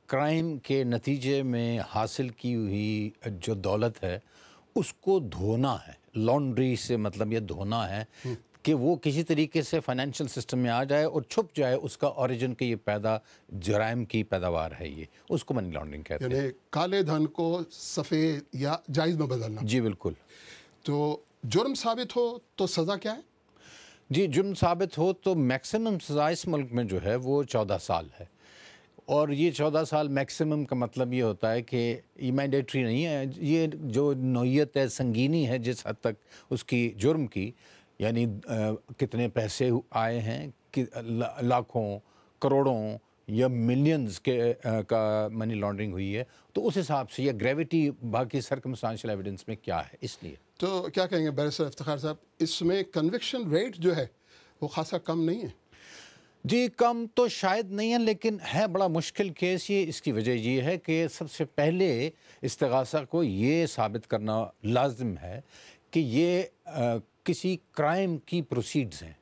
Crime کے نتیجے میں حاصل کی ہوئی جو دولت ہے اس کو دھونا ہے، لانڈری سے مطلب یہ دھونا ہے کہ وہ کسی طریقے سے فائنینشیل سسٹم میں آ جائے اور چھپ جائے، اس کا اوریجن کے یہ جرائم کی پیداوار ہے، یہ اس کو منی لانڈرنگ کہتے ہیں۔ یعنی کالے دھن کو سفید یا جائز میں بدلنا۔ جی بالکل۔ تو جرم ثابت ہو تو سزا کیا ہے؟ جی جرم ثابت ہو تو میکسیمم سزا اس ملک میں جو ہے وہ 14 سال ہے، اور یہ 14 سال میکسیمم کا مطلب یہ ہوتا ہے کہ یہ مینڈیٹری نہیں ہے، یہ جو نوعیت ہے، سنگینی ہے جس حد تک اس کی جرم کی، یعنی کتنے پیسے آئے ہیں، لاکھوں کروڑوں یا ملینز کا منی لانڈرنگ ہوئی ہے، تو اس حساب سے یہ گریوٹی باقی سرکمسٹانشل ایویڈنس میں کیا ہے، اس لیے۔ تو کیا کہیں گے بیرسٹر افتخار صاحب، اس میں کنوکشن ریٹ جو ہے وہ خاصا کم نہیں ہے؟ جی کم تو شاید نہیں ہے، لیکن ہے بڑا مشکل کیس یہ۔ اس کی وجہ یہ ہے کہ سب سے پہلے استغاثہ کو یہ ثابت کرنا لازم ہے کہ یہ کسی کرائم کی پروسیڈز ہیں،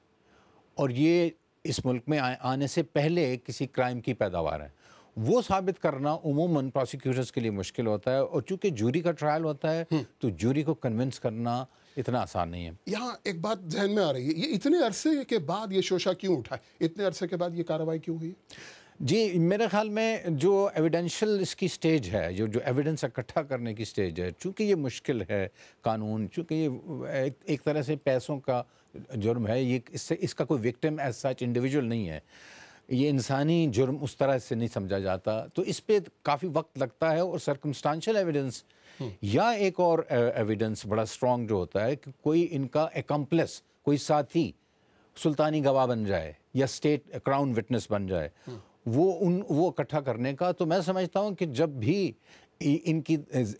اور یہ اس ملک میں آنے سے پہلے کسی کرائم کی پیداوار ہے۔ وہ ثابت کرنا عموماً پروسیکیوٹرز کے لیے مشکل ہوتا ہے، اور چونکہ جوری کا ٹرائل ہوتا ہے تو جوری کو کنونس کرنا اتنا آسان نہیں ہے۔ یہاں ایک بات ذہن میں آ رہی ہے، یہ اتنے عرصے کے بعد یہ شوشہ کیوں اٹھا ہے؟ اتنے عرصے کے بعد یہ کارروائی کیوں ہوئی؟ جی میرے خیال میں جو ایویڈینشل اس کی سٹیج ہے، جو ایویڈنس اکٹھا کرنے کی سٹیج ہے، چونکہ یہ مشکل ہے قانون، چونکہ یہ ایک طرح سے پیسوں کا جرم ہے، یہ اس کا کوئی وکٹم ایز سچ انڈیویجول نہیں ہے، یہ انسانی جرم اس طرح سے نہیں سمجھا جاتا، تو اس پہ کافی وقت لگتا ہے، اور سرکمسٹانشل ایویڈنس یا ایک اور ایویڈنس بڑا اسٹرانگ جو ہوتا ہے کہ کوئی ان کا ایکمپلس، کوئی ساتھی سلطانی گواہ بن جائے یا اسٹیٹ کراؤن وٹنس بن جائے، وہ اکٹھا کرنے کا۔ تو میں سمجھتا ہوں کہ جب بھی ان کی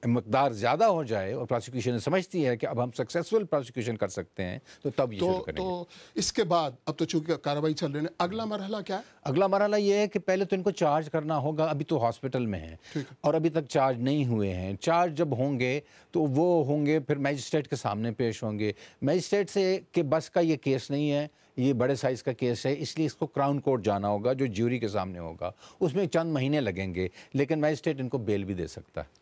مقدار زیادہ ہو جائے اور پروسیکیوشن سمجھتی ہے کہ اب ہم سکسیسفل پروسیکیوشن کر سکتے ہیں، تو تب یہ شروع کریں گے۔ تو اس کے بعد اب تو چونکہ کارروائی چل رہی ہے، اگلا مرحلہ کیا ہے؟ اگلا مرحلہ یہ ہے کہ پہلے تو ان کو چارج کرنا ہوگا، ابھی تو ہاسپٹل میں ہیں اور ابھی تک چارج نہیں ہوئے ہیں۔ چارج جب ہوں گے تو وہ ہوں گے پھر میجسٹریٹ کے سامنے پیش ہوں گے۔ میجسٹریٹ سے کہ بس کا یہ کیس نہیں ہے، یہ بڑے سائز کا کیس ہے، اس لیے اس کو کراؤن کورٹ جانا ہوگا جو جیوری کے سامنے ہوگا، اس میں چند مہینے لگیں گے، لیکن میجسٹریٹ ان کو بیل بھی دے سکتا ہے۔